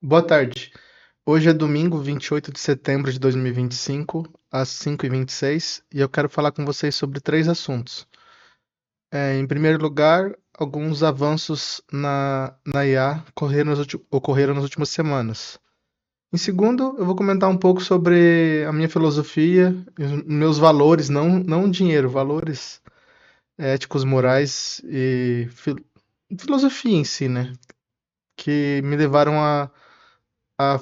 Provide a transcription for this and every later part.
Boa tarde. Hoje é domingo, 28 de setembro de 2025, às 5h26, e eu quero falar com vocês sobre três assuntos. Em primeiro lugar, alguns avanços na IA ocorreram nas últimas semanas. Em segundo, eu vou comentar um pouco sobre a minha filosofia, e os meus valores, não dinheiro, valores éticos, morais e filosofia em si, né? Que me levaram a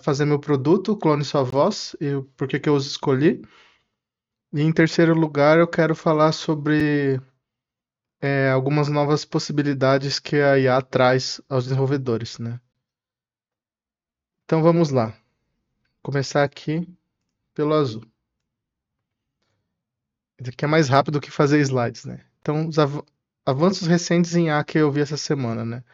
fazer meu produto, Clone Sua Voz, e por que que eu os escolhi. E em terceiro lugar, eu quero falar sobre algumas novas possibilidades que a IA traz aos desenvolvedores, né? Então vamos lá. Começar aqui pelo azul. Esse aqui é mais rápido que fazer slides, né? Então, os avanços recentes em IA que eu vi essa semana, né?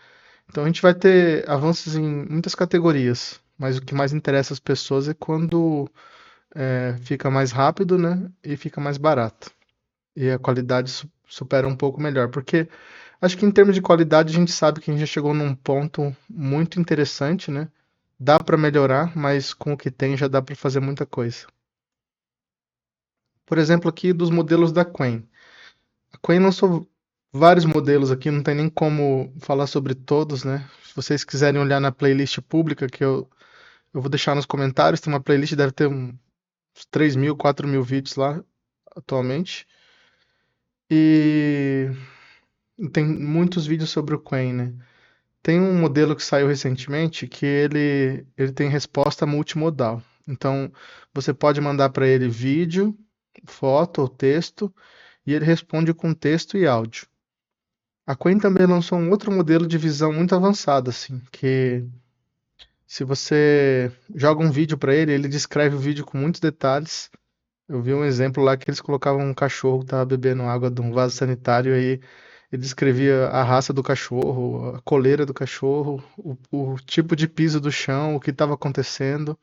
Então a gente vai ter avanços em muitas categorias, mas o que mais interessa às pessoas é quando fica mais rápido, né? E fica mais barato. E a qualidade supera um pouco melhor, porque acho que em termos de qualidade a gente sabe que a gente já chegou num ponto muito interessante, né? Dá para melhorar, mas com o que tem já dá para fazer muita coisa. Por exemplo, aqui dos modelos da Qwen. A Qwen lançou vários modelos aqui, não tem nem como falar sobre todos, né? Se vocês quiserem olhar na playlist pública que eu vou deixar nos comentários, tem uma playlist, deve ter uns 3.000, 4.000 vídeos lá atualmente. E tem muitos vídeos sobre o Qwen, né? Tem um modelo que saiu recentemente que ele tem resposta multimodal. Então, você pode mandar para ele vídeo, foto ou texto, e ele responde com texto e áudio. A Qwen também lançou um outro modelo de visão muito avançado, assim, que se você joga um vídeo para ele, ele descreve o vídeo com muitos detalhes. Eu vi um exemplo lá que eles colocavam um cachorro que estava bebendo água de um vaso sanitário aí ele descrevia a raça do cachorro, a coleira do cachorro, o tipo de piso do chão, o que estava acontecendo.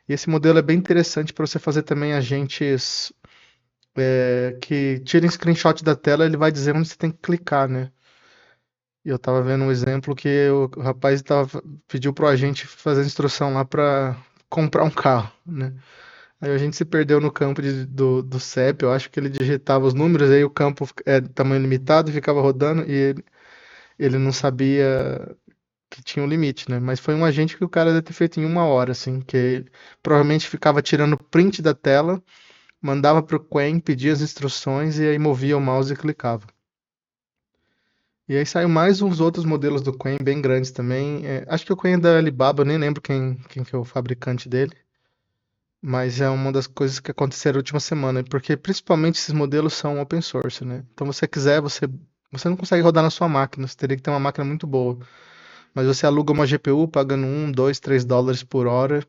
E esse modelo é bem interessante para você fazer também agentes que tirem screenshot da tela, ele vai dizer onde você tem que clicar, né? E eu estava vendo um exemplo que o rapaz pediu pro agente fazer a instrução lá para comprar um carro, né? Aí a gente se perdeu no campo do CEP, eu acho que ele digitava os números, aí o campo é de tamanho limitado, ficava rodando e ele não sabia que tinha um limite, né? Mas foi um agente que o cara deve ter feito em 1 hora, assim, que ele provavelmente ficava tirando print da tela, mandava pro Quen, pedia as instruções e aí movia o mouse e clicava. E aí saiu mais uns outros modelos do Quen bem grandes também. Acho que o Quen é da Alibaba, eu nem lembro quem que é o fabricante dele. Mas é uma das coisas que aconteceram na última semana, porque principalmente esses modelos são open source, né? Então, você quiser, você não consegue rodar na sua máquina, você teria que ter uma máquina muito boa. Mas você aluga uma GPU pagando 1, 2, 3 dólares por hora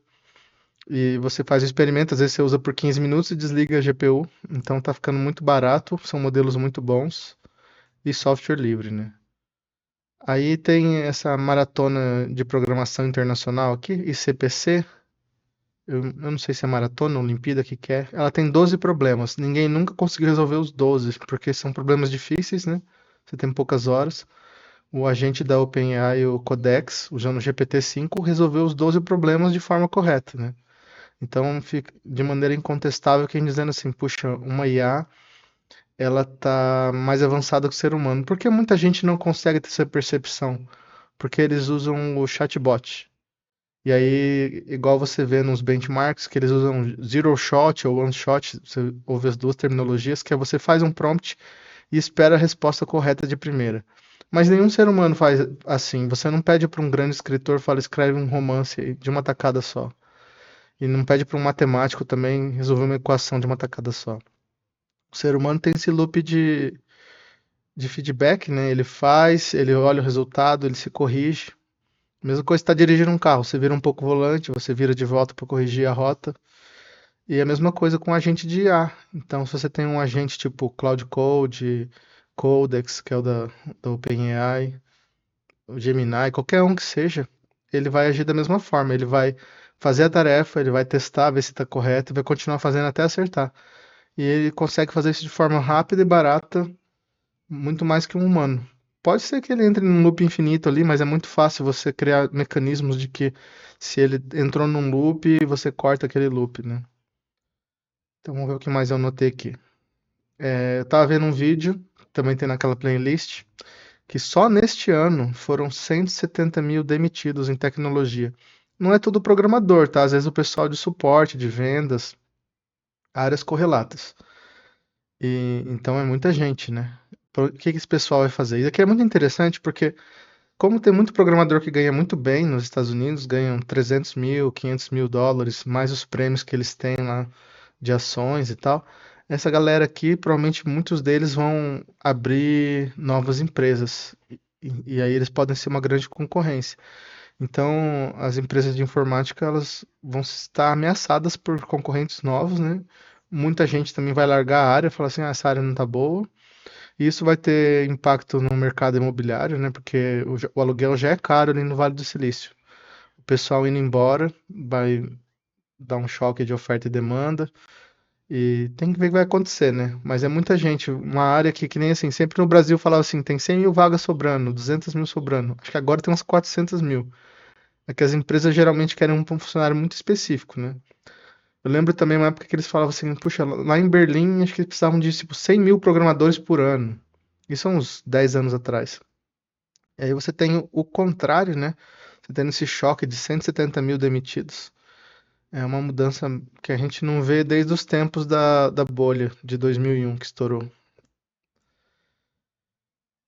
e você faz o experimento. Às vezes você usa por 15 minutos e desliga a GPU. Então tá ficando muito barato, são modelos muito bons e software livre, né? Aí tem essa maratona de programação internacional aqui, ICPC. Eu não sei se é maratona ou Olimpíada que é. Ela tem 12 problemas. Ninguém nunca conseguiu resolver os 12, porque são problemas difíceis, né? Você tem poucas horas. O agente da OpenAI, o Codex, usando o GPT-5, resolveu os 12 problemas de forma correta, né? Então, fica de maneira incontestável quem dizendo assim, puxa, uma IA, ela tá mais avançada que o ser humano. Por que muita gente não consegue ter essa percepção? Porque eles usam o chatbot. E aí, igual você vê nos benchmarks, que eles usam zero shot ou one shot, você ouve as duas terminologias, que é você faz um prompt e espera a resposta correta de primeira. Mas nenhum ser humano faz assim. Você não pede para um grande escritor, fala, escreve um romance de uma tacada só. E não pede para um matemático também resolver uma equação de uma tacada só. O ser humano tem esse loop de feedback, né? Ele faz, ele olha o resultado, ele se corrige. Mesma coisa está dirigindo um carro, você vira um pouco o volante, você vira de volta para corrigir a rota. E a mesma coisa com o agente de IA. Então, se você tem um agente tipo Cloud Code, Codex, que é o da OpenAI, o Gemini, qualquer um que seja, ele vai agir da mesma forma. Ele vai fazer a tarefa, ele vai testar, ver se está correto, e vai continuar fazendo até acertar. E ele consegue fazer isso de forma rápida e barata, muito mais que um humano. Pode ser que ele entre num loop infinito ali, mas é muito fácil você criar mecanismos de que se ele entrou num loop, você corta aquele loop, né? Então vamos ver o que mais eu anotei aqui. Eu tava vendo um vídeo, também tem naquela playlist, que só neste ano foram 170 mil demitidos em tecnologia. Não é todo programador, tá? Às vezes o pessoal de suporte, de vendas, áreas correlatas. E então é muita gente, né? O que que esse pessoal vai fazer? Isso aqui é muito interessante porque, como tem muito programador que ganha muito bem nos Estados Unidos, ganham 300 mil, 500 mil dólares, mais os prêmios que eles têm lá de ações e tal. Essa galera aqui, provavelmente muitos deles vão abrir novas empresas. E aí eles podem ser uma grande concorrência. Então, as empresas de informática, elas vão estar ameaçadas por concorrentes novos, né? Muita gente também vai largar a área, falar assim, ah, essa área não tá boa. E isso vai ter impacto no mercado imobiliário, né? Porque o aluguel já é caro ali no Vale do Silício. O pessoal indo embora vai dar um choque de oferta e demanda. E tem que ver o que vai acontecer, né? Mas é muita gente. Uma área que nem assim, sempre no Brasil falava assim, tem 100 mil vagas sobrando, 200 mil sobrando. Acho que agora tem umas 400 mil. É que as empresas geralmente querem um funcionário muito específico, né? Eu lembro também uma época que eles falavam assim, puxa, lá em Berlim acho que eles precisavam de tipo 100 mil programadores por ano. Isso há uns 10 anos atrás. E aí você tem o contrário, né? Você tem esse choque de 170 mil demitidos. É uma mudança que a gente não vê desde os tempos da bolha de 2001 que estourou.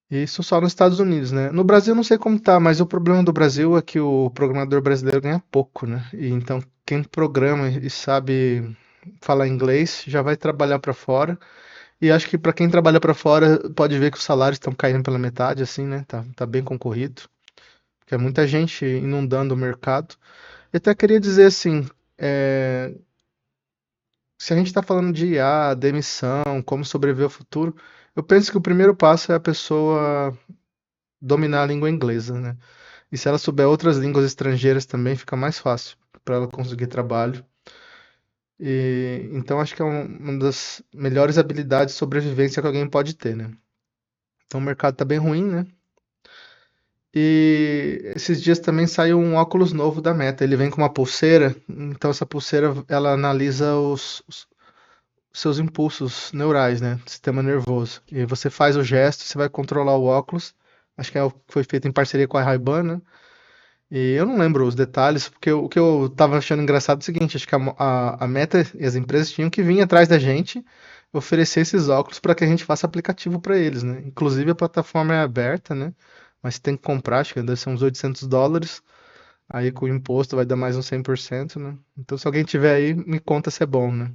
Isso só nos Estados Unidos, né? No Brasil eu não sei como tá, mas o problema do Brasil é que o programador brasileiro ganha pouco, né? E então quem programa e sabe falar inglês já vai trabalhar para fora. E acho que para quem trabalha para fora pode ver que os salários estão caindo pela metade, assim, né? Tá bem concorrido, porque é muita gente inundando o mercado. Eu até queria dizer assim, é, se a gente está falando de IA, demissão, como sobreviver ao futuro, eu penso que o primeiro passo é a pessoa dominar a língua inglesa, né? E se ela souber outras línguas estrangeiras também, fica mais fácil para ela conseguir trabalho. E então acho que é uma das melhores habilidades de sobrevivência que alguém pode ter, né? Então o mercado tá bem ruim, né? E esses dias também saiu um óculos novo da Meta. Ele vem com uma pulseira, então essa pulseira ela analisa os seus impulsos neurais, né? Sistema nervoso. E você faz o gesto, você vai controlar o óculos. Acho que foi feito em parceria com a Ray-Ban, né? E eu não lembro os detalhes, porque o que eu tava achando engraçado é o seguinte, acho que a Meta e as empresas tinham que vir atrás da gente oferecer esses óculos para que a gente faça aplicativo para eles, né? Inclusive a plataforma é aberta, né? Mas tem que comprar, acho que deve ser uns US$ 800. Aí com o imposto vai dar mais uns 100%, né? Então se alguém tiver aí, me conta se é bom, né?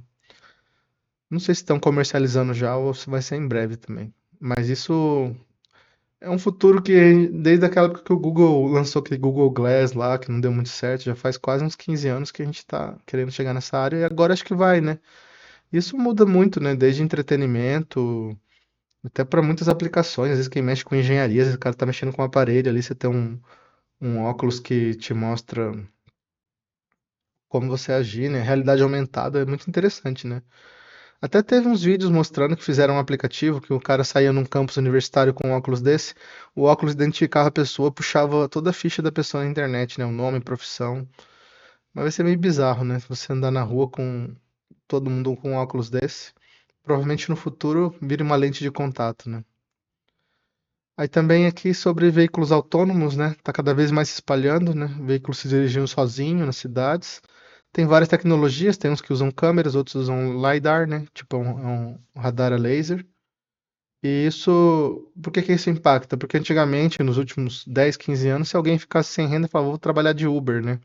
Não sei se estão comercializando já ou se vai ser em breve também. Mas isso é um futuro que, desde aquela época que o Google lançou aquele Google Glass lá, que não deu muito certo, já faz quase uns 15 anos que a gente tá querendo chegar nessa área e agora acho que vai, né? Isso muda muito, né? Desde entretenimento até para muitas aplicações. Às vezes quem mexe com engenharia, às vezes o cara tá mexendo com um aparelho ali, você tem um óculos que te mostra como você agir, né? Realidade aumentada é muito interessante, né? Até teve uns vídeos mostrando que fizeram um aplicativo que o cara saía num campus universitário com um óculos desse, o óculos identificava a pessoa, puxava toda a ficha da pessoa na internet, né? O nome, profissão. Mas vai ser meio bizarro, né? Se você andar na rua com todo mundo com um óculos desse, provavelmente no futuro vire uma lente de contato, né? Aí também aqui sobre veículos autônomos, né? Tá cada vez mais se espalhando, né? Veículos se dirigindo sozinho nas cidades. Tem várias tecnologias, tem uns que usam câmeras, outros usam LiDAR, né? Tipo um radar a laser. E isso, por que que isso impacta? Porque antigamente, nos últimos 10, 15 anos, se alguém ficasse sem renda, falava, vou trabalhar de Uber, né?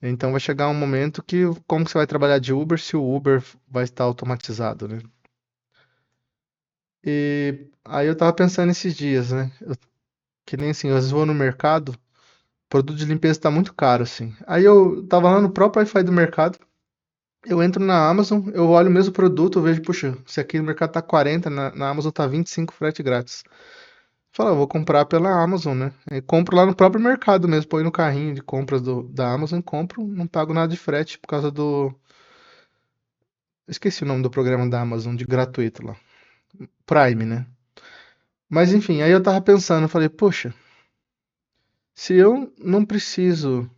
Então vai chegar um momento que, como que você vai trabalhar de Uber se o Uber vai estar automatizado, né? E aí eu tava pensando esses dias, né? Que nem assim, às vezes vou no mercado, produto de limpeza tá muito caro, assim. Aí eu tava lá no próprio Wi-Fi do mercado, eu entro na Amazon, eu olho o mesmo produto, eu vejo, puxa, se aqui no mercado tá 40, na Amazon tá 25 frete grátis. Fala, vou comprar pela Amazon, né? Aí compro lá no próprio mercado mesmo, põe no carrinho de compras da Amazon, compro, não pago nada de frete por causa do. Esqueci o nome do programa da Amazon de gratuito lá. Prime, né? Mas enfim, aí eu tava pensando, eu falei, poxa, se eu não preciso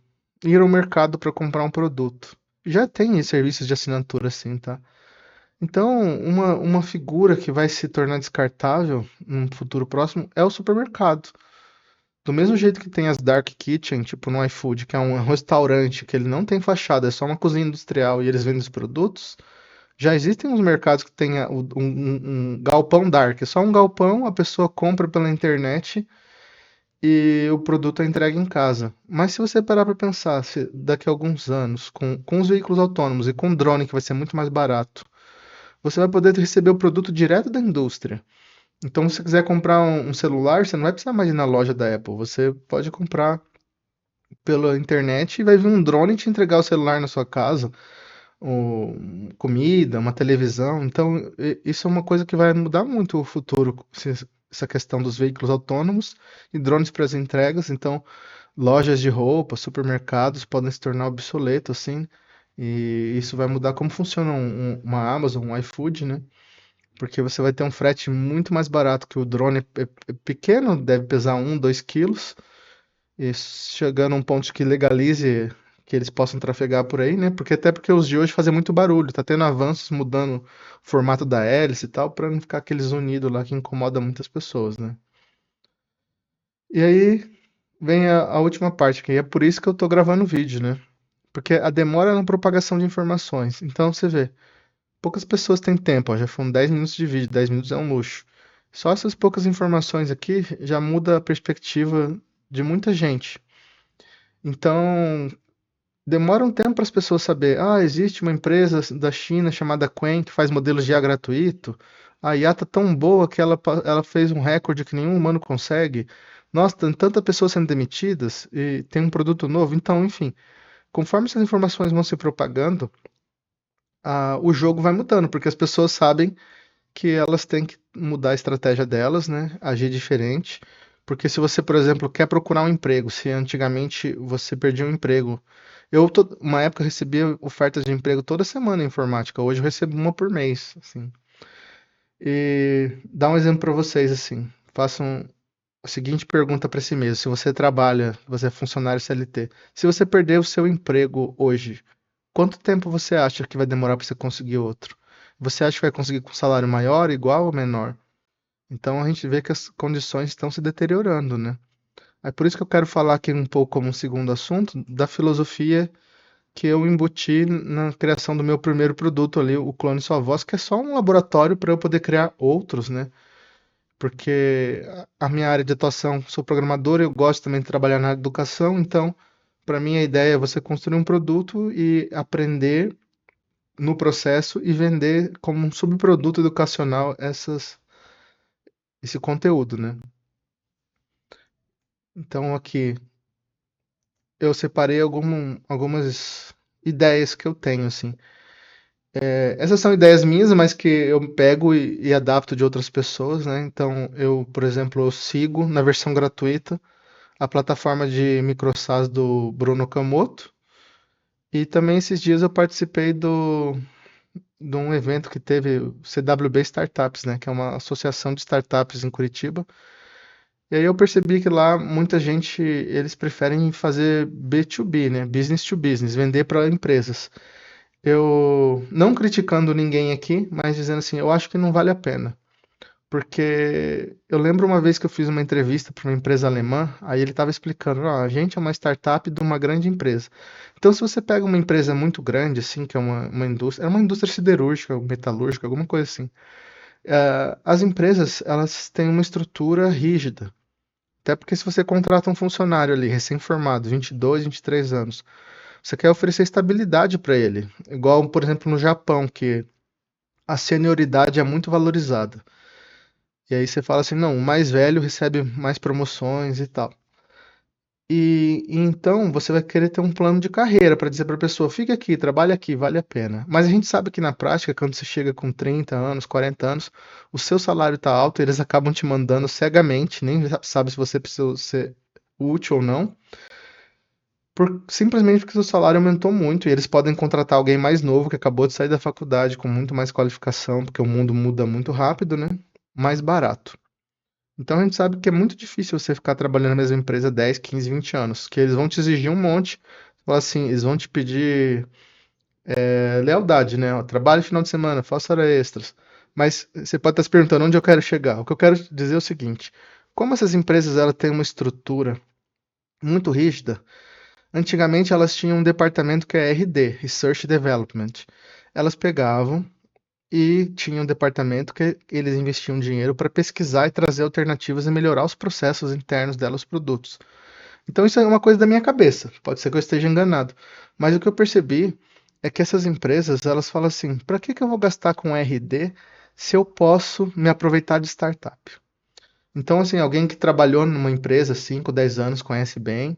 ir ao mercado para comprar um produto, já tem serviços de assinatura assim, tá? Então, uma figura que vai se tornar descartável num futuro próximo é o supermercado. Do mesmo jeito que tem as dark kitchen, tipo no iFood, que é um restaurante que ele não tem fachada, é só uma cozinha industrial e eles vendem os produtos, já existem uns mercados que tem um galpão dark, é só um galpão, a pessoa compra pela internet e o produto é entregue em casa. Mas se você parar para pensar, se daqui a alguns anos, com os veículos autônomos e com drone, que vai ser muito mais barato, você vai poder receber o produto direto da indústria. Então, se você quiser comprar um celular, você não vai precisar mais ir na loja da Apple. Você pode comprar pela internet e vai vir um drone te entregar o celular na sua casa, ou comida, uma televisão. Então, isso é uma coisa que vai mudar muito o futuro, essa questão dos veículos autônomos e drones para as entregas. Então, lojas de roupa, supermercados podem se tornar obsoletos, assim, e isso vai mudar como funciona uma Amazon, um iFood, né? Porque você vai ter um frete muito mais barato, que o drone é pequeno, deve pesar 1, 2 quilos, e chegando a um ponto que legalize que eles possam trafegar por aí, né? Porque os de hoje fazem muito barulho, tá tendo avanços mudando o formato da hélice e tal, para não ficar aqueles unidos lá que incomoda muitas pessoas, né? E aí vem a última parte, que é por isso que eu tô gravando o vídeo, né? Porque a demora na propagação de informações. Então você vê, poucas pessoas têm tempo, ó, já foram 10 minutos de vídeo, 10 minutos é um luxo. Só essas poucas informações aqui já muda a perspectiva de muita gente. Então, demora um tempo para as pessoas saber, existe uma empresa da China chamada Quen que faz modelos de IA gratuito. A IA tá tão boa que ela fez um recorde que nenhum humano consegue. Nossa, tem tanta pessoas sendo demitidas e tem um produto novo. Então, enfim, conforme essas informações vão se propagando, o jogo vai mudando, porque as pessoas sabem que elas têm que mudar a estratégia delas, né? Agir diferente. Porque se você, por exemplo, quer procurar um emprego, se antigamente você perdia um emprego. Uma época, eu recebia ofertas de emprego toda semana em informática. Hoje eu recebo uma por mês, assim. E dá um exemplo para vocês, assim. Façam a seguinte pergunta para si mesmo. Se você trabalha, você é funcionário CLT. Se você perder o seu emprego hoje, quanto tempo você acha que vai demorar para você conseguir outro? Você acha que vai conseguir com salário maior, igual ou menor? Então a gente vê que as condições estão se deteriorando, né? É por isso que eu quero falar aqui um pouco como um segundo assunto da filosofia que eu embuti na criação do meu primeiro produto ali, o Clone Sua Voz, que é só um laboratório para eu poder criar outros, né? Porque a minha área de atuação, sou programador, eu gosto também de trabalhar na educação, então para mim a ideia é você construir um produto e aprender no processo e vender como um subproduto educacional esse conteúdo, né? Então aqui eu separei algumas ideias que eu tenho, assim. Essas são ideias minhas, mas que eu pego e adapto de outras pessoas, né? Então eu, por exemplo, eu sigo na versão gratuita a plataforma de microsas do Bruno Kamoto. E também esses dias eu participei de um evento que teve o CWB Startups, né? Que é uma associação de startups em Curitiba. E aí eu percebi que lá muita gente, eles preferem fazer B2B, né? Business to business, vender para empresas. Eu não criticando ninguém aqui, mas dizendo assim, eu acho que não vale a pena. Porque eu lembro uma vez que eu fiz uma entrevista para uma empresa alemã, aí ele estava explicando, a gente é uma startup de uma grande empresa. Então, se você pega uma empresa muito grande, assim, que é uma indústria, é uma indústria siderúrgica, metalúrgica, alguma coisa assim. As empresas, elas têm uma estrutura rígida. Até porque se você contrata um funcionário ali, recém-formado, 22, 23 anos, você quer oferecer estabilidade para ele. Igual, por exemplo, no Japão, que a senioridade é muito valorizada. E aí você fala assim, não, o mais velho recebe mais promoções e tal. E então você vai querer ter um plano de carreira para dizer para a pessoa, fica aqui, trabalha aqui, vale a pena. Mas a gente sabe que na prática, quando você chega com 30 anos, 40 anos, o seu salário está alto, eles acabam te mandando cegamente, nem sabe se você precisa ser útil ou não. Simplesmente porque seu salário aumentou muito e eles podem contratar alguém mais novo que acabou de sair da faculdade com muito mais qualificação, porque o mundo muda muito rápido, né? Mais barato. Então a gente sabe que é muito difícil você ficar trabalhando na mesma empresa 10, 15, 20 anos, que eles vão te exigir um monte. Fala assim, eles vão te pedir lealdade, né? Ó, trabalhe final de semana, faça hora extras. Mas você pode estar se perguntando onde eu quero chegar. O que eu quero dizer é o seguinte: como essas empresas elas têm uma estrutura muito rígida, antigamente elas tinham um departamento que é RD, Research and Development. Elas pegavam e tinham um departamento que eles investiam dinheiro para pesquisar e trazer alternativas e melhorar os processos internos delas, os produtos. Então isso é uma coisa da minha cabeça. Pode ser que eu esteja enganado, mas o que eu percebi é que essas empresas, elas falam assim: para que que eu vou gastar com R&D se eu posso me aproveitar de startup? Então, assim, alguém que trabalhou numa empresa 5, 10 anos, conhece bem,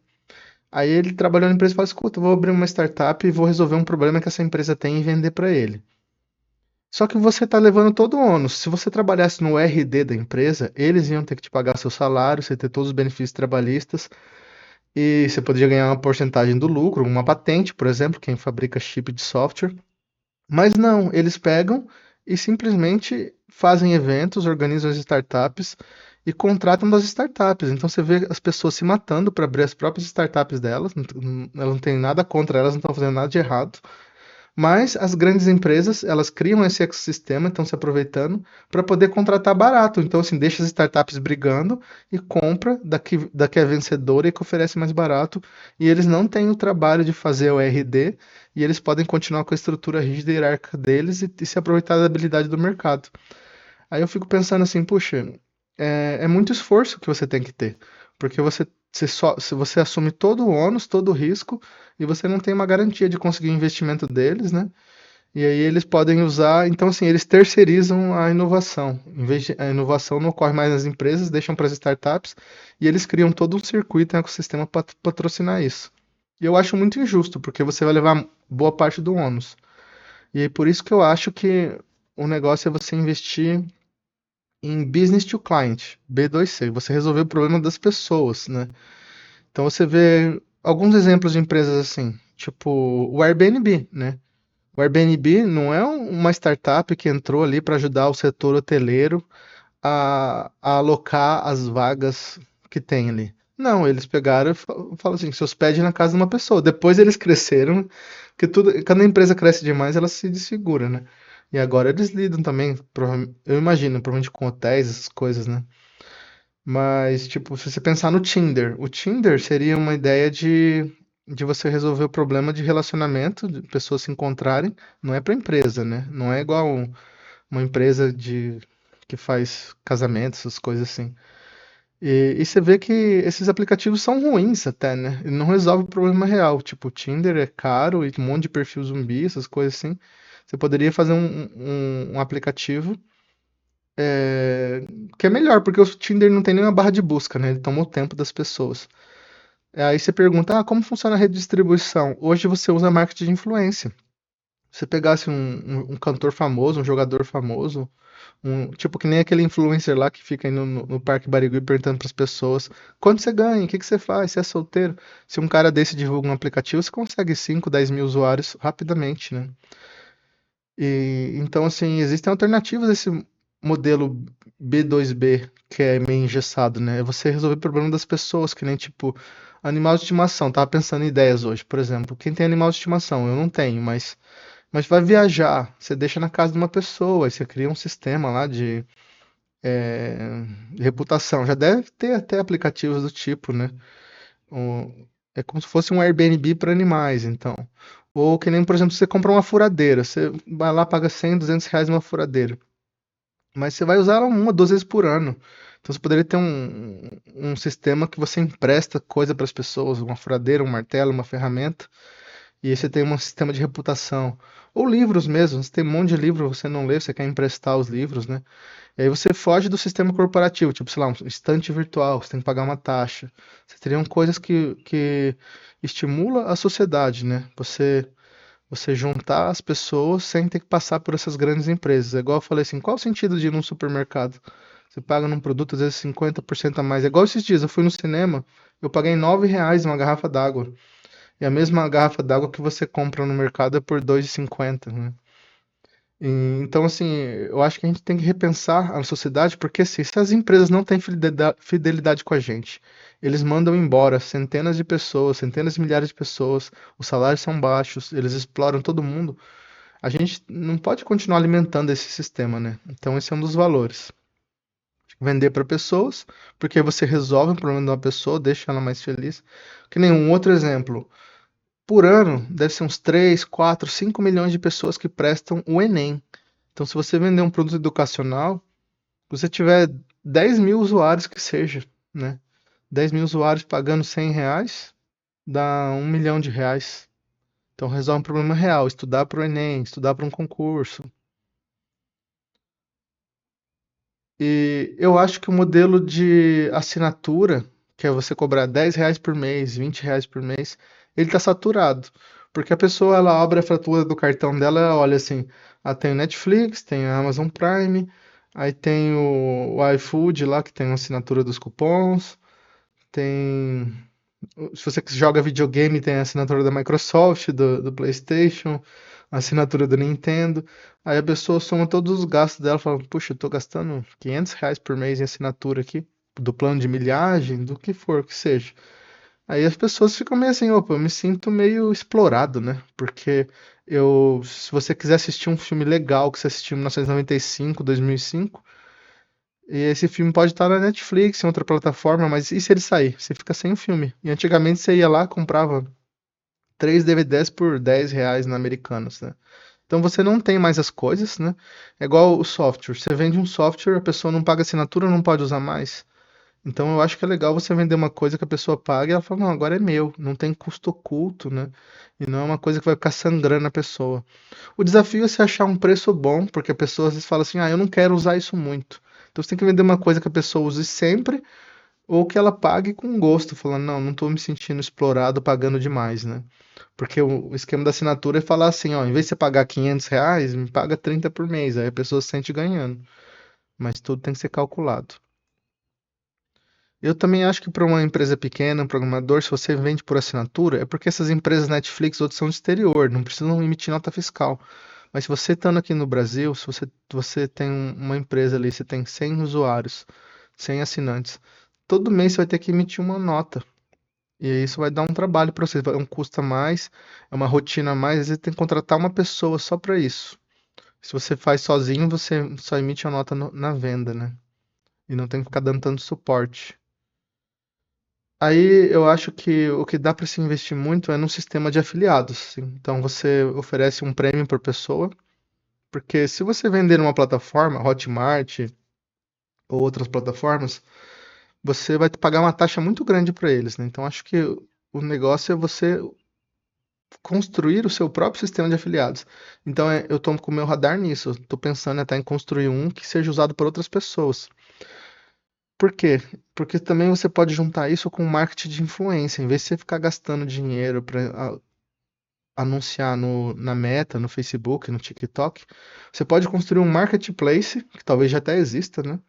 aí ele trabalhou na empresa e fala: escuta, eu vou abrir uma startup e vou resolver um problema que essa empresa tem e vender para ele. Só que você está levando todo o ônus. Se você trabalhasse no R&D da empresa, eles iam ter que te pagar seu salário, você ter todos os benefícios trabalhistas, e você poderia ganhar uma porcentagem do lucro, uma patente, por exemplo, quem fabrica chip de software. Mas não, eles pegam e simplesmente fazem eventos, organizam as startups e contratam das startups. Então você vê as pessoas se matando para abrir as próprias startups delas, elas não têm nada contra elas, não estão fazendo nada de errado. Mas as grandes empresas, elas criam esse ecossistema, estão se aproveitando para poder contratar barato. Então, assim, deixa as startups brigando e compra da que é vencedora e que oferece mais barato. E eles não têm o trabalho de fazer o R&D e eles podem continuar com a estrutura rígida e hierárquica deles e se aproveitar da habilidade do mercado. Aí eu fico pensando assim, puxa, é muito esforço que você tem que ter, porque se você assume todo o ônus, todo o risco, e você não tem uma garantia de conseguir o investimento deles, né? E aí eles podem usar, então assim, eles terceirizam a inovação. A inovação não ocorre mais nas empresas, deixam para as startups, e eles criam todo um circuito, um ecossistema para patrocinar isso. E eu acho muito injusto, porque você vai levar boa parte do ônus. E aí por isso que eu acho que o negócio é você investir em Business to Client, B2C, você resolver o problema das pessoas, né? Então você vê alguns exemplos de empresas assim, tipo o Airbnb, né? O Airbnb não é uma startup que entrou ali para ajudar o setor hoteleiro a alocar as vagas que tem ali. Não, eles pegaram e falaram assim, se hospede na casa de uma pessoa. Depois eles cresceram, porque quando a empresa cresce demais, ela se desfigura, né? E agora eles lidam também, eu imagino, provavelmente com hotéis, essas coisas, né? Mas, tipo, se você pensar no Tinder, o Tinder seria uma ideia de você resolver o problema de relacionamento, de pessoas se encontrarem, não é para empresa, né? Não é igual uma empresa que faz casamentos, essas coisas assim. E você vê que esses aplicativos são ruins até, né? Ele não resolve o problema real. Tipo, o Tinder é caro e um monte de perfil zumbi, essas coisas assim. Você poderia fazer um aplicativo que é melhor, porque o Tinder não tem nenhuma barra de busca, né? Ele toma o tempo das pessoas. Aí você pergunta, como funciona a rede de distribuição? Hoje você usa marketing de influência. Se você pegasse um cantor famoso, um jogador famoso, tipo que nem aquele influencer lá que fica aí no Parque Barigui perguntando para as pessoas quanto você ganha, o que que você faz, você é solteiro. Se um cara desse divulga um aplicativo, você consegue 5, 10 mil usuários rapidamente, né? E então, assim, existem alternativas a esse modelo B2B que é meio engessado, né? É você resolver o problema das pessoas, que nem tipo animal de estimação. Tava pensando em ideias hoje, por exemplo. Quem tem animal de estimação? Eu não tenho, mas vai viajar. Você deixa na casa de uma pessoa, aí você cria um sistema lá de reputação. Já deve ter até aplicativos do tipo, né? O- É como se fosse um Airbnb para animais, então. Ou que nem, por exemplo, você compra uma furadeira. Você vai lá, paga 100, R$ 200 numa furadeira. Mas você vai usar ela uma, duas vezes por ano. Então você poderia ter um sistema que você empresta coisa para as pessoas, uma furadeira, um martelo, uma ferramenta, e aí você tem um sistema de reputação. Ou livros mesmo, você tem um monte de livro, você não lê, você quer emprestar os livros, né? E aí você foge do sistema corporativo, tipo, sei lá, um estante virtual, você tem que pagar uma taxa. Você teriam coisas que estimula a sociedade, né? Você juntar as pessoas sem ter que passar por essas grandes empresas. É igual eu falei assim, qual o sentido de ir num supermercado? Você paga num produto às vezes 50% a mais. É igual esses dias, eu fui no cinema, eu paguei R$ 9 uma garrafa d'água. E a mesma garrafa d'água que você compra no mercado é por 2,50, né? Então, assim, eu acho que a gente tem que repensar a sociedade, porque assim, se as empresas não têm fidelidade com a gente, eles mandam embora centenas de pessoas, centenas de milhares de pessoas, os salários são baixos, eles exploram todo mundo, a gente não pode continuar alimentando esse sistema, né? Então, esse é um dos valores. Vender para pessoas, porque aí você resolve o problema de uma pessoa, deixa ela mais feliz. Que nem um outro exemplo. Por ano, deve ser uns 3, 4, 5 milhões de pessoas que prestam o Enem. Então, se você vender um produto educacional, se você tiver 10 mil usuários que seja, né? 10 mil usuários pagando R$ 100, dá R$ 1 milhão. Então, resolve um problema real. Estudar para o Enem, estudar para um concurso. E eu acho que o modelo de assinatura, que é você cobrar R$ 10 por mês, R$ 20 por mês, ele está saturado. Porque a pessoa, ela abre a fatura do cartão dela, ela olha assim, tem o Netflix, tem a Amazon Prime, aí tem o iFood lá, que tem a assinatura dos cupons, tem... Se você joga videogame, tem a assinatura da Microsoft, do PlayStation, a assinatura do Nintendo. Aí a pessoa soma todos os gastos dela e fala: Puxa, eu tô gastando R$ 500 por mês em assinatura aqui, do plano de milhagem, do que for que seja. Aí as pessoas ficam meio assim: opa, eu me sinto meio explorado, né? Porque se você quiser assistir um filme legal que você assistiu em 1995, 2005, e esse filme pode estar na Netflix, em outra plataforma, mas e se ele sair? Você fica sem o filme. E antigamente você ia lá, comprava 3 DVDs por R$ 10 na Americanas, né? Então você não tem mais as coisas, né? É igual o software. Você vende um software, a pessoa não paga assinatura, não pode usar mais. Então eu acho que é legal você vender uma coisa que a pessoa paga e ela fala, não, agora é meu, não tem custo oculto, né? E não é uma coisa que vai ficar sangrando a pessoa. O desafio é você achar um preço bom, porque a pessoa às vezes fala assim, eu não quero usar isso muito. Então você tem que vender uma coisa que a pessoa use sempre, ou que ela pague com gosto, falando, não, não estou me sentindo explorado pagando demais, né? Porque o esquema da assinatura é falar assim, ó, em vez de você pagar R$ 500, me paga 30 por mês, aí a pessoa se sente ganhando. Mas tudo tem que ser calculado. Eu também acho que para uma empresa pequena, um programador, se você vende por assinatura, é porque essas empresas Netflix outras são do exterior, não precisam emitir nota fiscal. Mas se você estando aqui no Brasil, se você tem uma empresa ali, você tem 100 usuários, 100 assinantes, todo mês você vai ter que emitir uma nota. E aí isso vai dar um trabalho para você, é um custo a mais, é uma rotina a mais, às vezes tem que contratar uma pessoa só para isso. Se você faz sozinho, você só emite a nota na venda, né? E não tem que ficar dando tanto suporte. Aí eu acho que o que dá para se investir muito é num sistema de afiliados, assim. Então você oferece um prêmio por pessoa, porque se você vender numa plataforma, Hotmart ou outras plataformas, você vai pagar uma taxa muito grande para eles, né? Então acho que o negócio é você construir o seu próprio sistema de afiliados. Então eu estou com o meu radar nisso. Estou pensando até em construir um que seja usado por outras pessoas. Por quê? Porque também você pode juntar isso com marketing de influência. Em vez de você ficar gastando dinheiro para anunciar na Meta, no Facebook, no TikTok, você pode construir um marketplace, que talvez já até exista, né?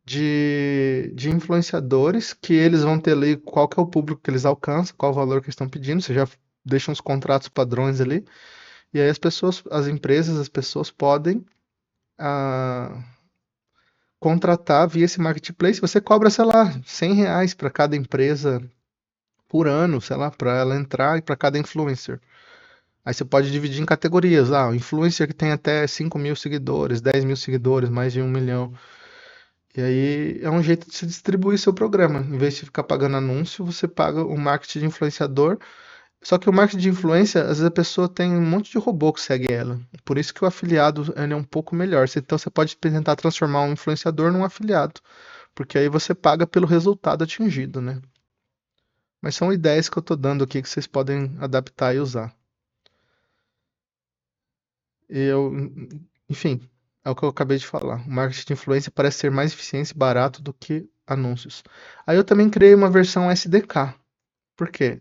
De influenciadores que eles vão ter ali qual que é o público que eles alcançam, qual o valor que eles estão pedindo. Você já deixa uns contratos padrões ali. E aí as pessoas, as empresas, as pessoas podem ah, contratar via esse marketplace. Você cobra, sei lá, R$ 100 para cada empresa por ano, sei lá, para ela entrar e para cada influencer. Aí você pode dividir em categorias. O influencer que tem até 5 mil seguidores, 10 mil seguidores, mais de 1 milhão. E aí é um jeito de se distribuir seu programa. Em vez de ficar pagando anúncio, você paga o marketing de influenciador. Só que o marketing de influência, às vezes a pessoa tem um monte de robô que segue ela. Por isso que o afiliado ele é um pouco melhor. Então você pode tentar transformar um influenciador num afiliado, porque aí você paga pelo resultado atingido, né? Mas são ideias que eu estou dando aqui que vocês podem adaptar e usar. Eu, enfim, é o que eu acabei de falar. O marketing de influência parece ser mais eficiente e barato do que anúncios. Aí eu também criei uma versão SDK. Por quê?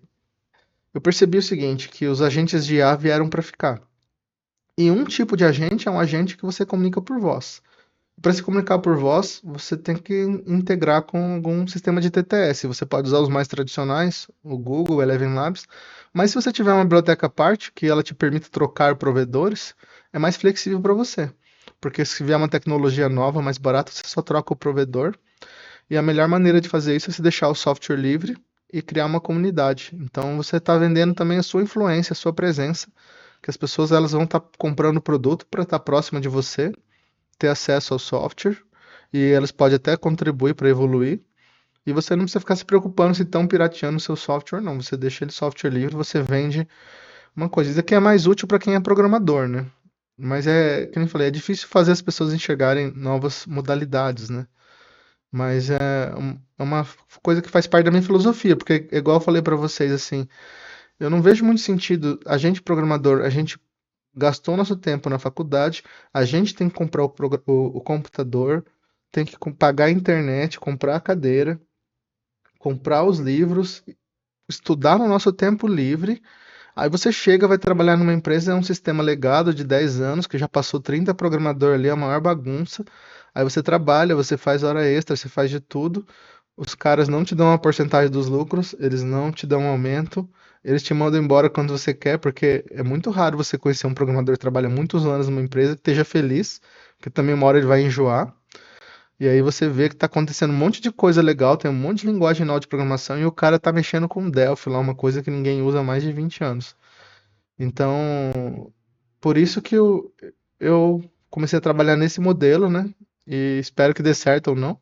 Eu percebi o seguinte, que os agentes de IA vieram para ficar. E um tipo de agente é um agente que você comunica por voz. Para se comunicar por voz, você tem que integrar com algum sistema de TTS. Você pode usar os mais tradicionais, o Google, o Eleven Labs, mas se você tiver uma biblioteca à parte que ela te permite trocar provedores, é mais flexível para você. Porque se vier uma tecnologia nova, mais barata, você só troca o provedor. E a melhor maneira de fazer isso é se deixar o software livre e criar uma comunidade. Então você está vendendo também a sua influência, a sua presença, que as pessoas elas vão estar comprando o produto para estar próxima de você, ter acesso ao software e elas podem até contribuir para evoluir. E você não precisa ficar se preocupando se estão pirateando o seu software, não. Você deixa ele software livre, você vende uma coisa. Isso aqui é mais útil para quem é programador, né? Mas é, como eu falei, é difícil fazer as pessoas enxergarem novas modalidades, né? Mas é uma coisa que faz parte da minha filosofia, porque, igual eu falei para vocês, assim, eu não vejo muito sentido. A gente, programador, a gente gastou nosso tempo na faculdade, a gente tem que comprar o computador, tem que pagar a internet, comprar a cadeira, comprar os livros, estudar no nosso tempo livre. Aí você chega, vai trabalhar numa empresa, é um sistema legado de 10 anos, que já passou 30 programador ali, é a maior bagunça. Aí você trabalha, você faz hora extra, você faz de tudo. Os caras não te dão uma porcentagem dos lucros, eles não te dão um aumento, eles te mandam embora quando você quer, porque é muito raro você conhecer um programador que trabalha muitos anos numa empresa que esteja feliz, porque também uma hora ele vai enjoar. E aí você vê que tá acontecendo um monte de coisa legal, tem um monte de linguagem nova de programação e o cara tá mexendo com Delphi lá, uma coisa que ninguém usa há mais de 20 anos. Então, por isso que eu comecei a trabalhar nesse modelo, né? E espero que dê certo ou não.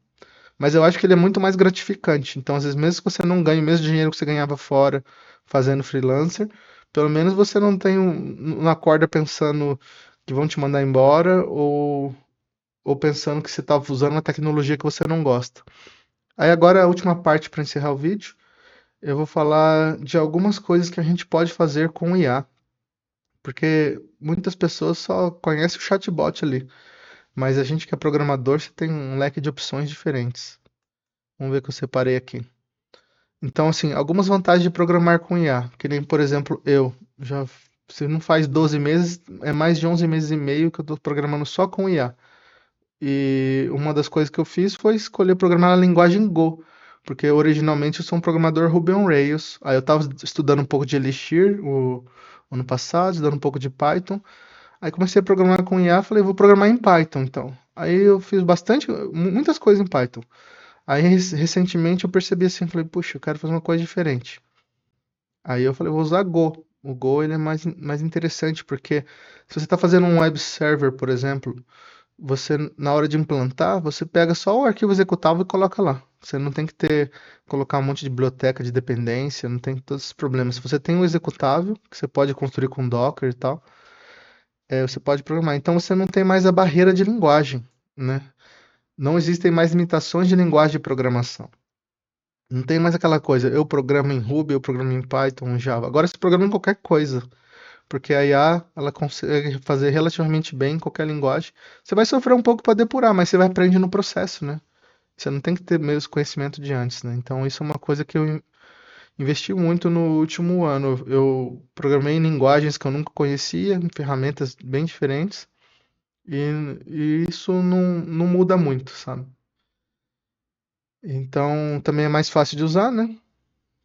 Mas eu acho que ele é muito mais gratificante. Então, às vezes, mesmo que você não ganhe o mesmo dinheiro que você ganhava fora fazendo freelancer, pelo menos você não tem não acorda pensando que vão te mandar embora ou pensando que você está usando uma tecnologia que você não gosta. Aí agora a última parte para encerrar o vídeo, eu vou falar de algumas coisas que a gente pode fazer com o IA, porque muitas pessoas só conhecem o chatbot ali, mas a gente que é programador, você tem um leque de opções diferentes. Vamos ver o que eu separei aqui. Então, assim, algumas vantagens de programar com IA, que nem, por exemplo, eu já, se não faz 12 meses, é mais de 11 meses e meio que eu estou programando só com IA. E uma das coisas que eu fiz foi escolher programar na linguagem Go, porque originalmente eu sou um programador Ruby on Rails. Aí eu estava estudando um pouco de Elixir o ano passado, estudando um pouco de Python. Aí comecei a programar com IA, falei, vou programar em Python, então. Aí eu fiz muitas coisas em Python. Aí recentemente eu percebi assim, falei, puxa, eu quero fazer uma coisa diferente. Aí eu falei, vou usar Go. O Go ele é mais interessante porque se você está fazendo um web server, por exemplo, você na hora de implantar, você pega só o arquivo executável e coloca lá. Você não tem que colocar um monte de biblioteca de dependência, não tem todos esses problemas. Se você tem um executável que você pode construir com Docker e tal, você pode programar. Então você não tem mais a barreira de linguagem, né? Não existem mais limitações de linguagem de programação. Não tem mais aquela coisa, eu programo em Ruby, eu programo em Python, em Java. Agora você programa em qualquer coisa, porque a IA ela consegue fazer relativamente bem em qualquer linguagem. Você vai sofrer um pouco para depurar, mas você vai aprender no processo, né? Você não tem que ter mesmo conhecimento de antes, né? Então isso é uma coisa que eu investi muito no último ano. Eu programei em linguagens que eu nunca conhecia, em ferramentas bem diferentes, e, e isso não muda muito, sabe? Então também é mais fácil de usar, né?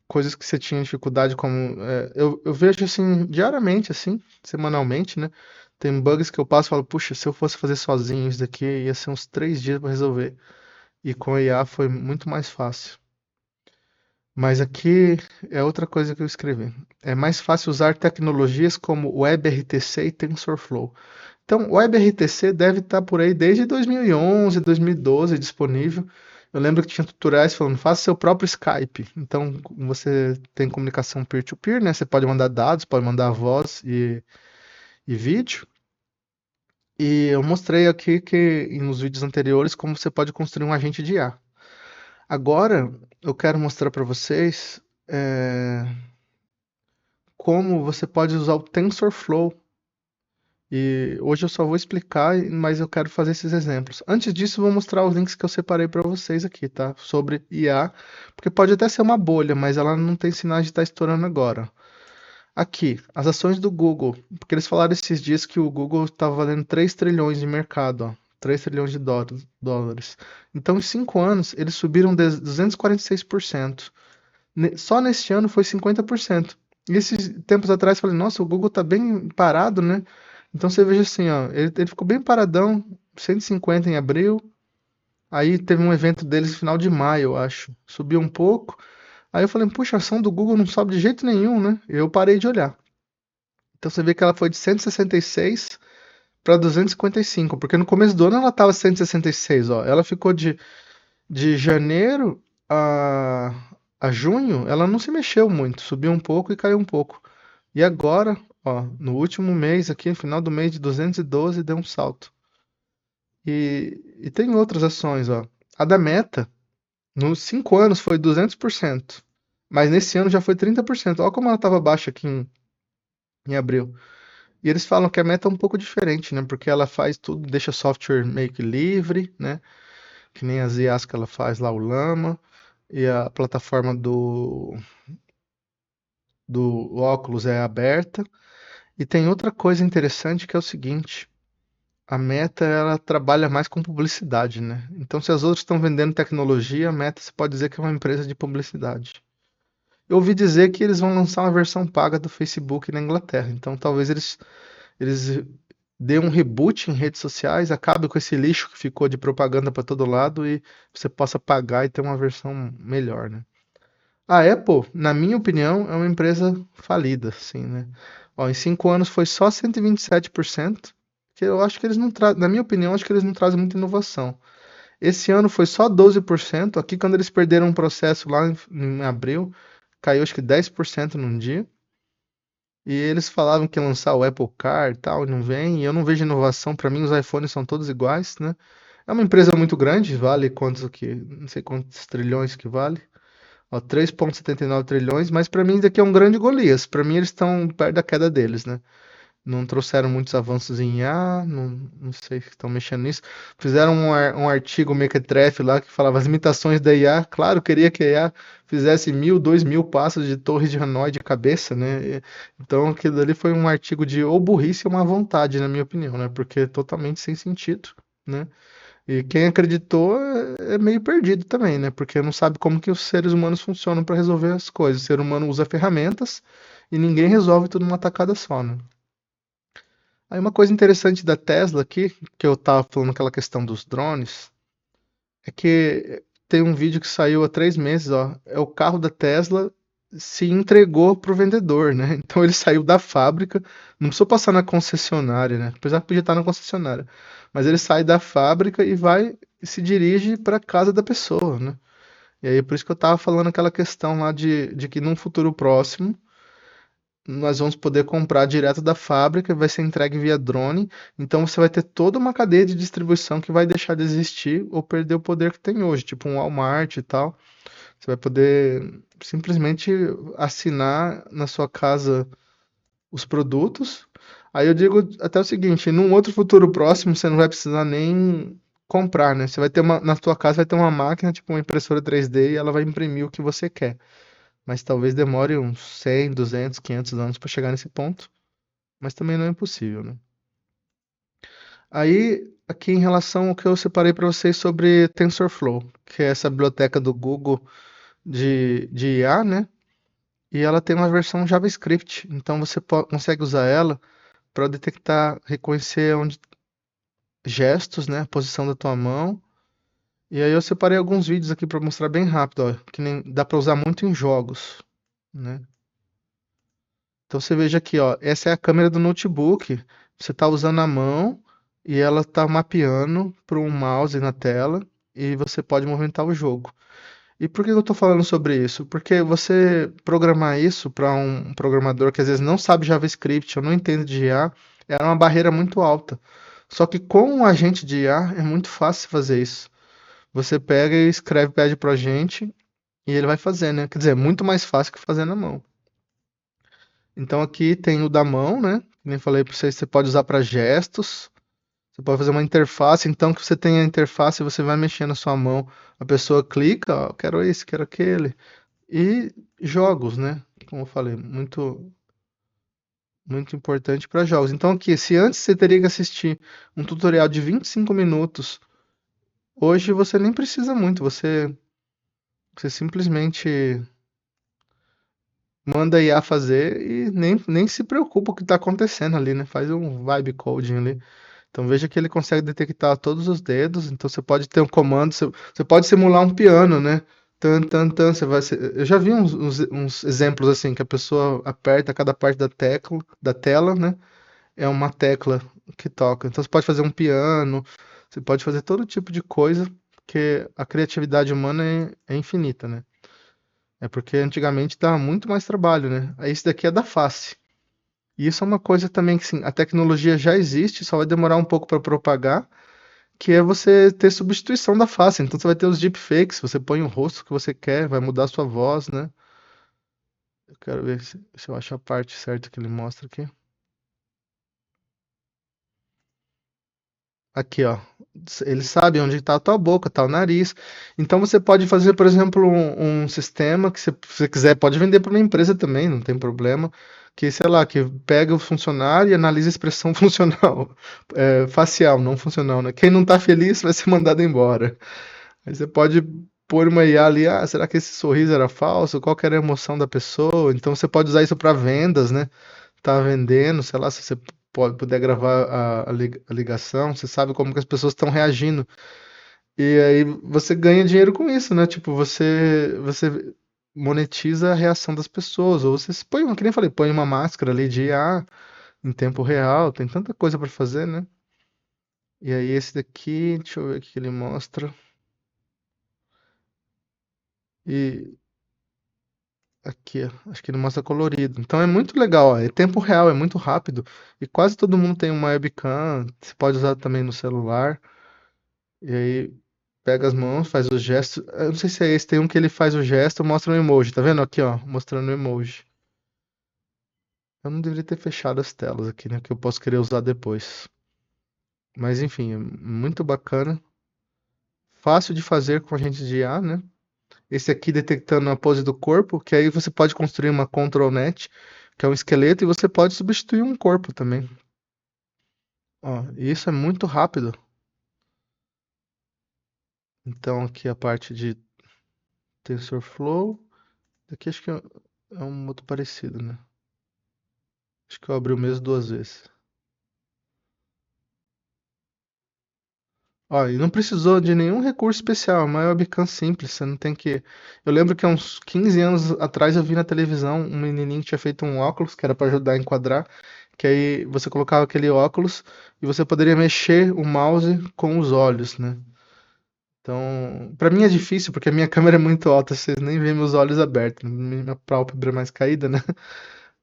Coisas que você tinha dificuldade, como eu vejo assim diariamente, assim, semanalmente, né? Tem bugs que eu passo e falo, puxa, se eu fosse fazer sozinho isso daqui, ia ser uns 3 dias para resolver. E com a IA foi muito mais fácil. Mas aqui é outra coisa que eu escrevi. É mais fácil usar tecnologias como WebRTC e TensorFlow. Então, o WebRTC deve estar por aí desde 2011, 2012 disponível. Eu lembro que tinha tutoriais falando, faça seu próprio Skype. Então, você tem comunicação peer-to-peer, né? Você pode mandar dados, pode mandar voz e vídeo. E eu mostrei aqui que nos vídeos anteriores como você pode construir um agente de IA. Agora, eu quero mostrar para vocês como você pode usar o TensorFlow. E hoje eu só vou explicar, mas eu quero fazer esses exemplos. Antes disso, eu vou mostrar os links que eu separei para vocês aqui, tá? Sobre IA, porque pode até ser uma bolha, mas ela não tem sinais de estar estourando agora. Aqui, as ações do Google, porque eles falaram esses dias que o Google estava valendo 3 trilhões de mercado, ó, 3 trilhões de dólares. Então, em 5 anos, eles subiram 246%. Só neste ano foi 50%. E esses tempos atrás eu falei, nossa, o Google tá bem parado, né? Então você veja assim, ó, ele ficou bem paradão, 150 em abril, aí teve um evento deles no final de maio, eu acho, subiu um pouco, aí eu falei, puxa, a ação do Google não sobe de jeito nenhum, né? Eu parei de olhar. Então você vê que ela foi de 166 para 255, porque no começo do ano ela estava 166, ó. Ela ficou de janeiro a, a junho, ela não se mexeu muito, subiu um pouco e caiu um pouco. E agora, ó, no último mês aqui, no final do mês de 212, deu um salto. E tem outras ações, ó. A da Meta, nos 5 anos foi 200%, mas nesse ano já foi 30%. Olha como ela estava baixa aqui em abril. E eles falam que a Meta é um pouco diferente, né? Porque ela faz tudo, deixa software meio que livre, né? Que nem as IAs que ela faz lá, o Llama, e a plataforma do óculos é aberta. E tem outra coisa interessante que é o seguinte, a Meta ela trabalha mais com publicidade, né? Então se as outras estão vendendo tecnologia, a Meta você pode dizer que é uma empresa de publicidade. Eu ouvi dizer que eles vão lançar uma versão paga do Facebook na Inglaterra, então talvez eles dê um reboot em redes sociais, acabe com esse lixo que ficou de propaganda para todo lado e você possa pagar e ter uma versão melhor, né? A Apple, na minha opinião, é uma empresa falida, assim, né? Ó, em 5 anos foi só 127%, que eu acho que eles não trazem, na minha opinião, acho que eles não trazem muita inovação. Esse ano foi só 12%, aqui quando eles perderam um processo lá em abril, caiu acho que 10% num dia. E eles falavam que ia lançar o Apple Car e tal, e não vem, e eu não vejo inovação, para mim os iPhones são todos iguais, né? É uma empresa muito grande, vale quantos aqui, não sei quantos trilhões que vale. Ó, 3,79 trilhões, mas para mim isso aqui é um grande Golias. Para mim eles estão perto da queda deles, né? Não trouxeram muitos avanços em IA, não sei se estão mexendo nisso. Fizeram um artigo mequetrefe lá que falava as limitações da IA. Claro, queria que a IA fizesse 1.000, 2.000 passos de torre de Hanoi de cabeça, né? Então aquilo ali foi um artigo de ou burrice ou má vontade, na minha opinião, né? Porque é totalmente sem sentido, né? E quem acreditou é meio perdido também, né? Porque não sabe como que os seres humanos funcionam para resolver as coisas. O ser humano usa ferramentas e ninguém resolve tudo numa tacada só, né? Aí uma coisa interessante da Tesla aqui, que eu tava falando aquela questão dos drones, é que tem um vídeo que saiu há 3 meses, ó. É o carro da Tesla se entregou pro vendedor, né? Então ele saiu da fábrica, não precisou passar na concessionária, né? Apesar que podia estar na concessionária. Mas ele sai da fábrica e vai e se dirige para casa da pessoa, né? E aí por isso que eu tava falando aquela questão lá de que num futuro próximo nós vamos poder comprar direto da fábrica, vai ser entregue via drone, então você vai ter toda uma cadeia de distribuição que vai deixar de existir ou perder o poder que tem hoje, tipo um Walmart e tal. Você vai poder simplesmente assinar na sua casa os produtos. Aí eu digo até o seguinte, num outro futuro próximo você não vai precisar nem comprar, né? Você vai ter na sua casa vai ter uma máquina, tipo uma impressora 3D e ela vai imprimir o que você quer. Mas talvez demore uns 100, 200, 500 anos para chegar nesse ponto, mas também não é impossível, né? Aí, aqui em relação ao que eu separei para vocês sobre TensorFlow, que é essa biblioteca do Google de IA, né? E ela tem uma versão JavaScript, então você consegue usar ela para detectar, reconhecer gestos, né? A posição da tua mão. E aí eu separei alguns vídeos aqui para mostrar bem rápido, ó, que nem dá para usar muito em jogos, né? Então você veja aqui, ó, essa é a câmera do notebook. Você está usando a mão e ela está mapeando para um mouse na tela e você pode movimentar o jogo. E por que eu estou falando sobre isso? Porque você programar isso para um programador que às vezes não sabe JavaScript ou não entende de IA é uma barreira muito alta. Só que com um agente de IA é muito fácil fazer isso. Você pega e escreve, pede para a gente e ele vai fazer, né? Quer dizer, é muito mais fácil que fazer na mão. Então aqui tem o da mão, né? Que nem falei para vocês, você pode usar para gestos. Você pode fazer uma interface, então que você tem a interface, você vai mexendo a sua mão, a pessoa clica, ó, quero esse, quero aquele. E jogos, né? Como eu falei, muito importante para jogos. Então aqui, se antes você teria que assistir um tutorial de 25 minutos, hoje você nem precisa muito, você simplesmente manda a IA fazer e nem se preocupa com o que está acontecendo ali, né? Faz um vibe coding ali. Então veja que ele consegue detectar todos os dedos, então você pode ter um comando, você pode simular um piano, né? Tan, tan, tan, eu já vi uns exemplos assim, que a pessoa aperta cada parte da tela, né? É uma tecla que toca. Então você pode fazer um piano, você pode fazer todo tipo de coisa, porque a criatividade humana é infinita, né? É porque antigamente dava muito mais trabalho, né? Aí esse daqui é da face. E isso é uma coisa também que, sim, a tecnologia já existe, só vai demorar um pouco para propagar, que é você ter substituição da face. Então você vai ter os deepfakes, você põe o rosto que você quer, vai mudar a sua voz, né? Eu quero ver se eu acho a parte certa que ele mostra aqui. Aqui, ó. Ele sabe onde está a tua boca, tá o nariz. Então você pode fazer, por exemplo, um sistema que, se você quiser, pode vender para uma empresa também, não tem problema. Que, sei lá, que pega o funcionário e analisa a expressão funcional, facial, não funcional, né? Quem não tá feliz vai ser mandado embora. Aí você pode pôr uma IA ali, ah, será que esse sorriso era falso? Qual que era a emoção da pessoa? Então você pode usar isso para vendas, né? Tá vendendo, sei lá, se você puder gravar a ligação, você sabe como que as pessoas estão reagindo. E aí você ganha dinheiro com isso, né? Tipo, você monetiza a reação das pessoas, ou você põe uma, que nem falei, põe uma máscara ali de IA em tempo real, tem tanta coisa para fazer, né? E aí esse daqui, deixa eu ver o que ele mostra. E aqui, ó, acho que ele mostra colorido. Então é muito legal, ó, é tempo real, é muito rápido. E quase todo mundo tem uma webcam, você pode usar também no celular. E aí pega as mãos, faz o gesto. Eu não sei se é esse, tem um que ele faz o gesto, mostra um emoji, tá vendo aqui, ó, mostrando o emoji. Eu não deveria ter fechado as telas aqui, né, que eu posso querer usar depois. Mas enfim, é muito bacana, fácil de fazer com a gente de IA, né? Esse aqui detectando a pose do corpo, que aí você pode construir uma control net, que é um esqueleto, e você pode substituir um corpo também. Ó, e isso é muito rápido. Então aqui a parte de TensorFlow, aqui acho que é um outro parecido, né? Acho que eu abri o mesmo duas vezes. Ó, e não precisou de nenhum recurso especial, é uma webcam simples, você não tem que... Eu lembro que há uns 15 anos atrás eu vi na televisão um menininho que tinha feito um óculos, que era para ajudar a enquadrar, que aí você colocava aquele óculos e você poderia mexer o mouse com os olhos, né? Então, pra mim é difícil porque a minha câmera é muito alta, vocês nem veem meus olhos abertos, minha pálpebra é mais caída, né?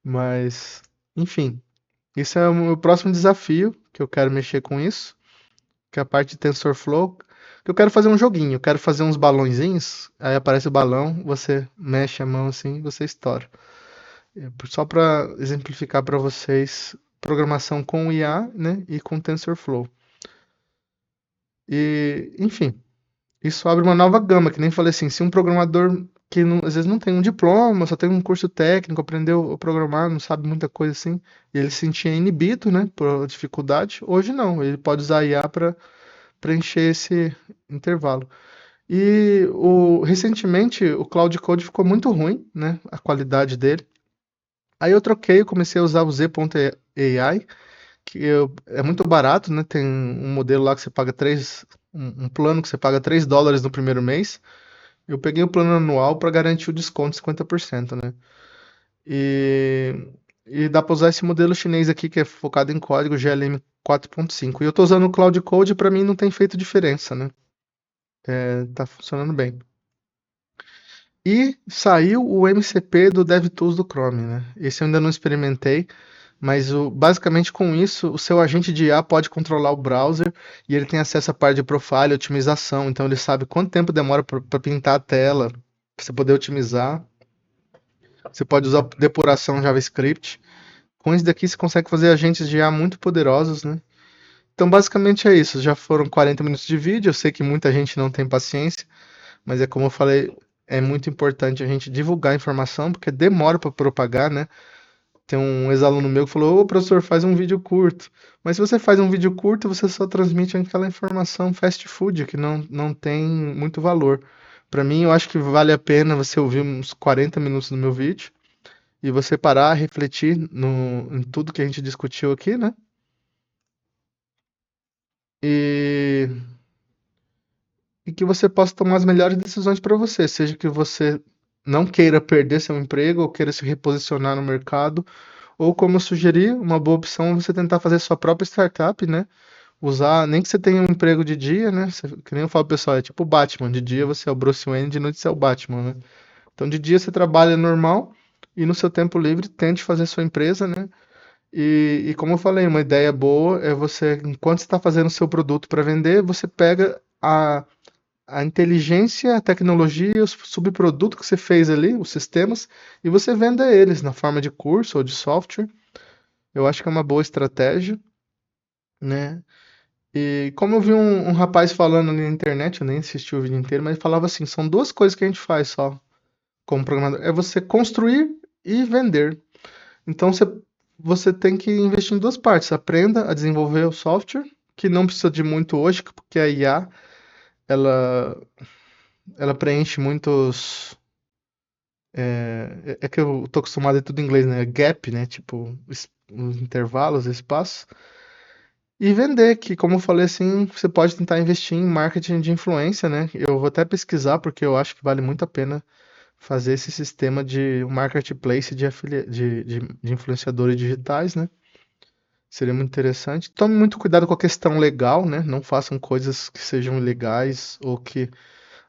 Mas, enfim, isso é o meu próximo desafio, que eu quero mexer com isso, que é a parte de TensorFlow, que eu quero fazer um joguinho, eu quero fazer uns balãozinhos, aí aparece o balão, você mexe a mão assim, você estoura. Só para exemplificar para vocês, programação com IA, né, e com TensorFlow. E, enfim, isso abre uma nova gama, que nem falei assim, se um programador que às vezes não tem um diploma, só tem um curso técnico, aprendeu a programar, não sabe muita coisa assim, e ele se sentia inibido, né, por dificuldade, hoje não, ele pode usar a IA para preencher esse intervalo. E recentemente o Cloud Code ficou muito ruim, né, a qualidade dele. Aí eu troquei, eu comecei a usar o Z.AI, é muito barato, né? Tem um modelo lá que você paga um plano que você paga $3 no primeiro mês. Eu peguei o plano anual para garantir o desconto de 50%, né? E, e dá para usar esse modelo chinês aqui que é focado em código GLM 4.5. E eu estou usando o Cloud Code e para mim não tem feito diferença, né? Tá funcionando bem. E saiu o MCP do DevTools do Chrome, né? Esse eu ainda não experimentei, mas basicamente com isso, o seu agente de IA pode controlar o browser e ele tem acesso à parte de profile, otimização, então ele sabe quanto tempo demora para pintar a tela, para você poder otimizar. Você pode usar depuração JavaScript. Com isso daqui você consegue fazer agentes de IA muito poderosos, né? Então basicamente é isso. Já foram 40 minutos de vídeo, eu sei que muita gente não tem paciência, mas é como eu falei, é muito importante a gente divulgar a informação, porque demora para propagar, né? Tem um ex-aluno meu que falou: Ô professor, faz um vídeo curto. Mas se você faz um vídeo curto, você só transmite aquela informação fast food, que não tem muito valor. Para mim, eu acho que vale a pena você ouvir uns 40 minutos do meu vídeo e você parar, refletir em tudo que a gente discutiu aqui, né? E, e que você possa tomar as melhores decisões para você, seja que você não queira perder seu emprego ou queira se reposicionar no mercado, ou como eu sugeri, uma boa opção é você tentar fazer sua própria startup, né? Usar, nem que você tenha um emprego de dia, né? Que nem eu falo, pessoal, é tipo o Batman. De dia você é o Bruce Wayne, de noite você é o Batman, né? Então, de dia você trabalha normal e no seu tempo livre tente fazer sua empresa, né? E como eu falei, uma ideia boa é você, enquanto você está fazendo seu produto para vender, você pega a inteligência, a tecnologia, os subprodutos que você fez ali, os sistemas, e você venda eles na forma de curso ou de software. Eu acho que é uma boa estratégia, né? E como eu vi um rapaz falando ali na internet, eu nem assisti o vídeo inteiro, mas ele falava assim, são duas coisas que a gente faz só como programador, é você construir e vender. Então você tem que investir em duas partes, aprenda a desenvolver o software, que não precisa de muito hoje, porque a IA, ela, ela preenche muitos... É que eu tô acostumado a tudo em inglês, né? Gap, né? Tipo, os intervalos, espaços. E vender, que como eu falei assim, você pode tentar investir em marketing de influência, né? Eu vou até pesquisar porque eu acho que vale muito a pena fazer esse sistema de um marketplace de influenciadores digitais, né? Seria muito interessante. Tome muito cuidado com a questão legal, né? Não façam coisas que sejam ilegais ou que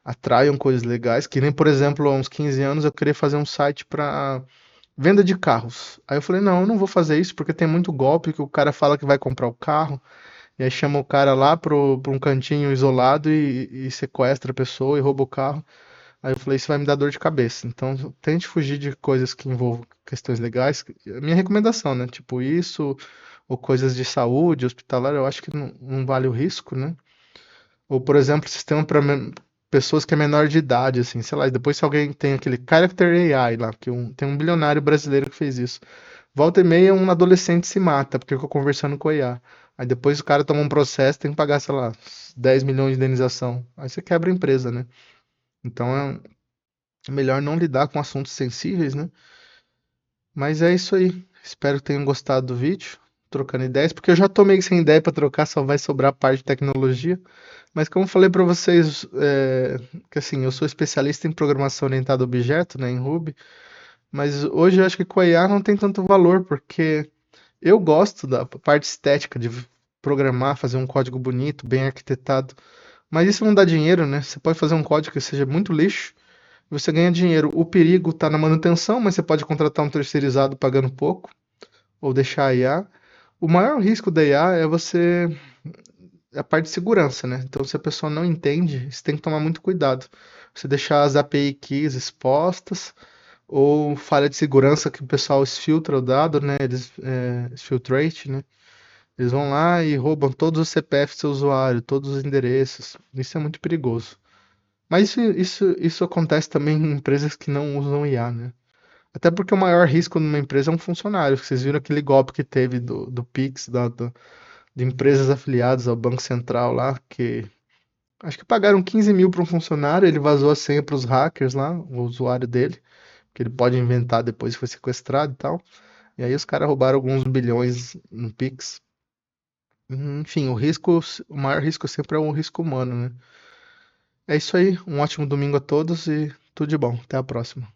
atraiam coisas legais. Que nem, por exemplo, há uns 15 anos eu queria fazer um site para venda de carros. Aí eu falei, não, eu não vou fazer isso porque tem muito golpe que o cara fala que vai comprar o carro. E aí chama o cara lá pra um cantinho isolado e sequestra a pessoa e rouba o carro. Aí eu falei, isso vai me dar dor de cabeça. Então tente fugir de coisas que envolvam questões legais. A minha recomendação, né? Tipo isso, ou coisas de saúde, hospitalar, eu acho que não vale o risco, né? Ou, por exemplo, sistema para pessoas que é menor de idade, assim, sei lá, e depois se alguém tem aquele Character AI lá, que tem um bilionário brasileiro que fez isso. Volta e meia, um adolescente se mata porque ficou conversando com a IA. Aí depois o cara toma um processo, tem que pagar, sei lá, 10 milhões de indenização. Aí você quebra a empresa, né? Então é melhor não lidar com assuntos sensíveis, né? Mas é isso aí. Espero que tenham gostado do vídeo, trocando ideias, porque eu já tô meio sem ideia para trocar, só vai sobrar a parte de tecnologia. Mas como eu falei para vocês, que assim, eu sou especialista em programação orientada a objeto, né, em Ruby, mas hoje eu acho que com a IA não tem tanto valor, porque eu gosto da parte estética de programar, fazer um código bonito, bem arquitetado, mas isso não dá dinheiro, né? Você pode fazer um código que seja muito lixo, e você ganha dinheiro. O perigo está na manutenção, mas você pode contratar um terceirizado pagando pouco, ou deixar a IA. O maior risco da IA é a parte de segurança, né? Então, se a pessoa não entende, você tem que tomar muito cuidado. Você deixar as API keys expostas, ou falha de segurança que o pessoal exfiltra o dado, né? Eles exfiltrate, né? Eles vão lá e roubam todos os CPFs do seu usuário, todos os endereços. Isso é muito perigoso. Mas isso acontece também em empresas que não usam IA, né? Até porque o maior risco numa empresa é um funcionário. Vocês viram aquele golpe que teve do Pix, de empresas afiliadas ao Banco Central lá, que acho que pagaram 15 mil para um funcionário, ele vazou a senha para os hackers lá, o usuário dele, que ele pode inventar depois que foi sequestrado e tal. E aí os caras roubaram alguns bilhões no Pix. Enfim, o maior risco sempre é o risco humano, né? É isso aí, um ótimo domingo a todos e tudo de bom. Até a próxima.